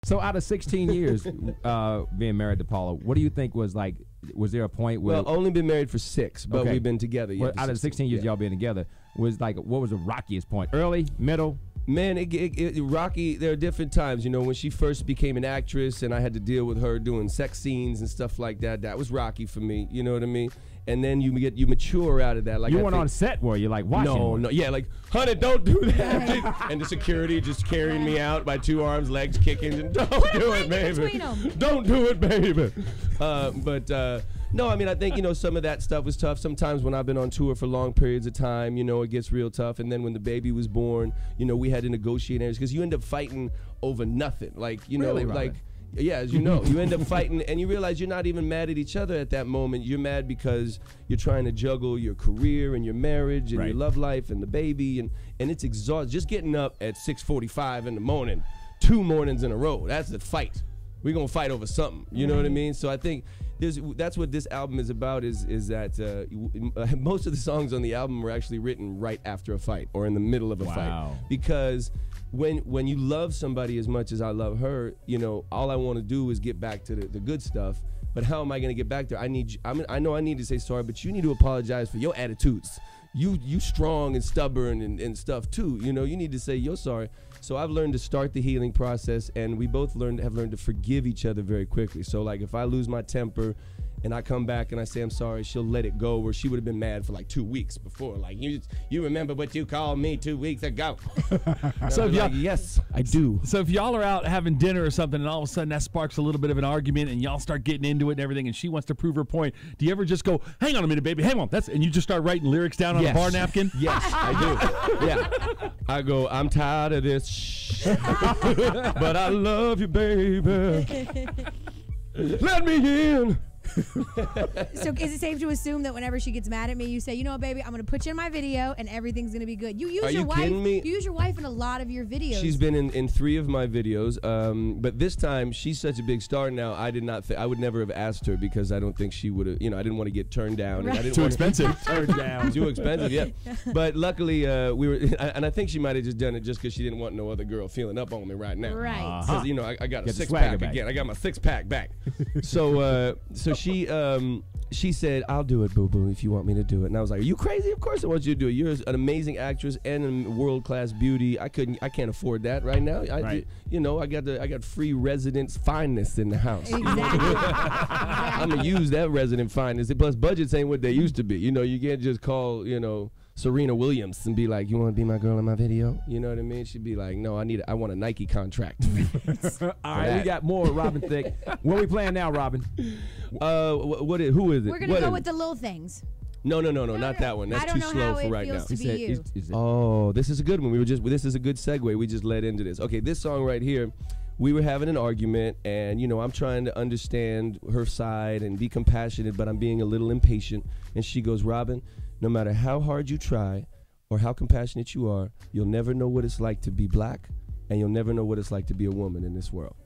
So out of 16 years being married to Paula, what do you think was like? Was there a point where? Well, only been married for 6, but we've been together. Well, out of 16 years y'all being together, was like, what was the rockiest point? Early, middle? Man, Rocky, there are different times. You know, when she first became an actress and I had to deal with her doing sex scenes and stuff like that, that was rocky for me. You know what I mean? And then you mature out of that. Like you weren't on set, were you? Like watching? No, yeah, like, honey, don't do that. And the security just carrying me out by 2 arms, legs kicking. Don't do it, baby. Don't do it, baby. No, I mean, I think, you know, some of that stuff was tough. Sometimes when I've been on tour for long periods of time, you know, it gets real tough. And then when the baby was born, you know, we had to negotiate areas because you end up fighting over nothing. Like, you know, like, yeah, as you know, you end up fighting and you realize you're not even mad at each other at that moment. You're mad because you're trying to juggle your career and your marriage and your love life and the baby. And it's exhausting. Just getting up at 6:45 in the morning, 2 mornings in a row, that's the fight. We're going to fight over something. You know what I mean? So I think that's what this album is about is that most of the songs on the album were actually written right after a fight or in the middle of a fight. Because when you love somebody as much as I love her, you know, all I want to do is get back to the good stuff. But how am I going to get back there? I know I need to say sorry, but you need to apologize for your attitudes. You strong and stubborn and stuff too. You know, you need to say you're sorry. So I've learned to start the healing process, and we both have learned to forgive each other very quickly. So like if I lose my temper and I come back and I say I'm sorry, she'll let it go, where she would have been mad for like 2 weeks before. Like, you remember what you called me 2 weeks ago? So if like, yes, I do. So if y'all are out having dinner or something and all of a sudden that sparks a little bit of an argument and y'all start getting into it and everything and she wants to prove her point, do you ever just go, hang on a minute, baby, hang on, and you just start writing lyrics down on a bar napkin? Yes, I do. Yeah. I go, I'm tired of this but I love you, baby. Let me in. So is it safe to assume that whenever she gets mad at me, you say, you know what, baby, I'm going to put you in my video and everything's going to be good? You use your wife. Kidding me? You use your wife in a lot of your videos. She's been in 3 of my videos, but this time she's such a big star now. I did not. I would never have asked her because I don't think she would have. You know, I didn't want to get turned down. Right. And I didn't Too expensive. Turned down. Too expensive. Yeah. But luckily we were, and I think she might have just done it just because she didn't want no other girl feeling up on me right now. Right. Because you know I got a 6-pack again. I got my 6-pack back. So she said, I'll do it, boo-boo, if you want me to do it. And I was like, are you crazy? Of course I want you to do it. You're an amazing actress and a world-class beauty. I can't afford that right now. You know, I got free residence fineness in the house. Exactly. I'm going to use that resident fineness. Plus, budgets ain't what they used to be. You know, you can't just call, you know, Serena Williams and be like, you want to be my girl in my video? You know what I mean? She'd be like, no, I want a Nike contract. All right, we got more Robin Thicke. What are we playing now, Robin? Who is it? We're going to go with the little things. No, not that one. That's too slow for right now. Oh, this is a good one. This is a good segue. We just led into this. Okay, this song right here, we were having an argument, and you know, I'm trying to understand her side and be compassionate, but I'm being a little impatient. And she goes, Robin, no matter how hard you try or how compassionate you are, you'll never know what it's like to be black, and you'll never know what it's like to be a woman in this world.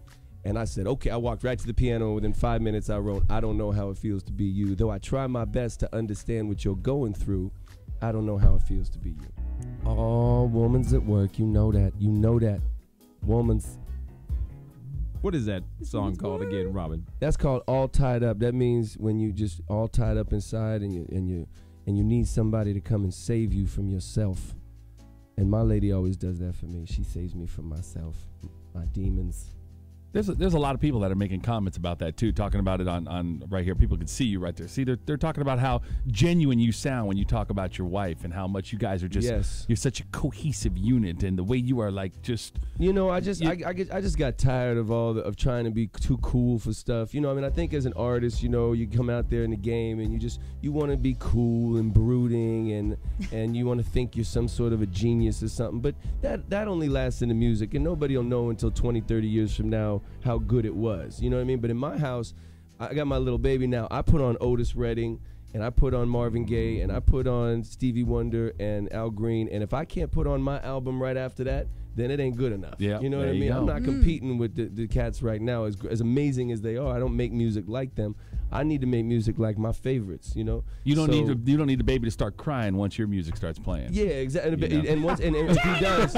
And I said, okay, I walked right to the piano, and within 5 minutes I wrote, I don't know how it feels to be you. Though I try my best to understand what you're going through, I don't know how it feels to be you. Oh, woman's at work, you know that. You know that. Woman's. What is that song called again, Robin? That's called All Tied Up. That means when you just all tied up inside and you need somebody to come and save you from yourself. And my lady always does that for me. She saves me from myself, my demons. There's a lot of people that are making comments about that too, talking about it on right here. People can see you right there. See, they're talking about how genuine you sound when you talk about your wife and how much you guys are just you're such a cohesive unit, and the way you are like just. You know, I just got tired of trying to be too cool for stuff. You know, I mean, I think as an artist, you know, you come out there in the game and you want to be cool and brooding and you want to think you're some sort of a genius or something. But that only lasts in the music, and nobody will know until 20, 30 years from now how good it was. You know what I mean? But in my house, I got my little baby now. I put on Otis Redding, and I put on Marvin Gaye, and I put on Stevie Wonder and Al Green. And if I can't put on my album right after that, then it ain't good enough. Yeah, you know what I mean? I'm not competing with the cats right now. As amazing as they are, I don't make music like them. I need to make music like my favorites. You know, you don't need the baby to start crying once your music starts playing. Yeah, exactly. And if he does.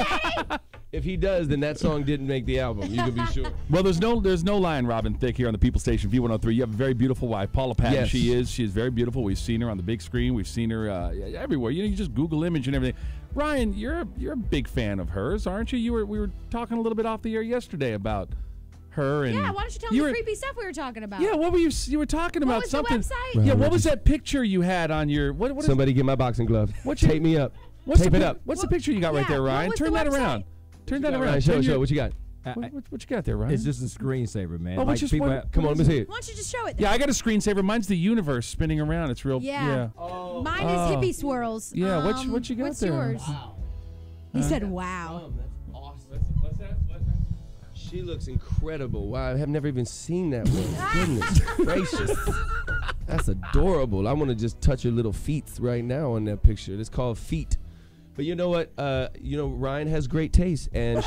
If he does, then that song didn't make the album. You can be sure. Well, there's no line, Robin Thicke, here on the People Station V103. You have a very beautiful wife, Paula Patton. Yes. She is very beautiful. We've seen her on the big screen. We've seen her everywhere. You know, you just Google image and everything. Ryan, you're a big fan of hers, aren't you? We were talking a little bit off the air yesterday about her and why don't you tell me the creepy stuff we were talking about? Yeah, what were you were talking about? What was something. the website? Yeah, what was that picture you had on your what Somebody get my boxing glove. Tape me up. Tape it up. What's the picture you got right there, Ryan? Turn that around. Turn that around. Show what you got. What you got there, Ryan? It's just a screensaver, man. Oh, like come on, let me see it. Why don't you just show it then? Yeah, I got a screensaver. Mine's the universe spinning around. It's real. Yeah. Oh. Mine is hippie swirls. Yeah, what you got what's there? What's yours? Wow. He said, wow. That's awesome. What's that? She looks incredible. Wow, I have never even seen that one. Goodness gracious. That's adorable. I want to just touch her little feet right now on that picture. It's called Feet. But you know what? Ryan has great taste, and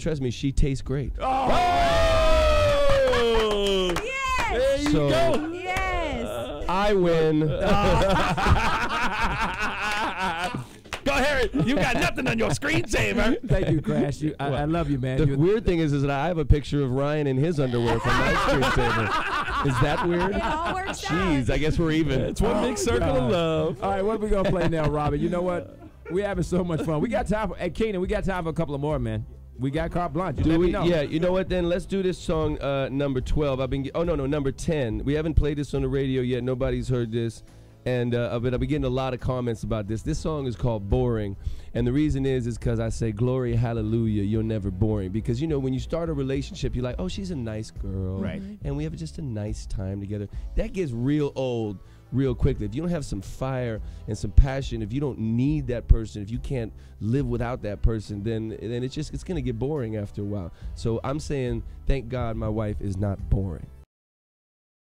trust me, she tastes great. Oh! Yes! There you go. Yes! I win. Go ahead. You got nothing on your screensaver. Thank you, Crash. I love you, man. The weird thing is that I have a picture of Ryan in his underwear from my screensaver. Is that weird? It all works out. Jeez, I guess we're even. It's one big circle of love. All right, what are we gonna play now, Robin? You know what? We're having so much fun. We got time for Keenan. We got time for a couple of more, man. We got carte blanche. Do we? Yeah. You know what? Then let's do this song number 12. Number 10. We haven't played this on the radio yet. Nobody's heard this. And but I've been getting a lot of comments about this. This song is called Boring. And the reason is because I say, glory, hallelujah, you're never boring. Because, you know, when you start a relationship, you're like, oh, she's a nice girl. Right. And we have just a nice time together. That gets real old real quickly. If you don't have some fire and some passion, if you don't need that person, if you can't live without that person, then it's going to get boring after a while. So I'm saying, thank God my wife is not boring.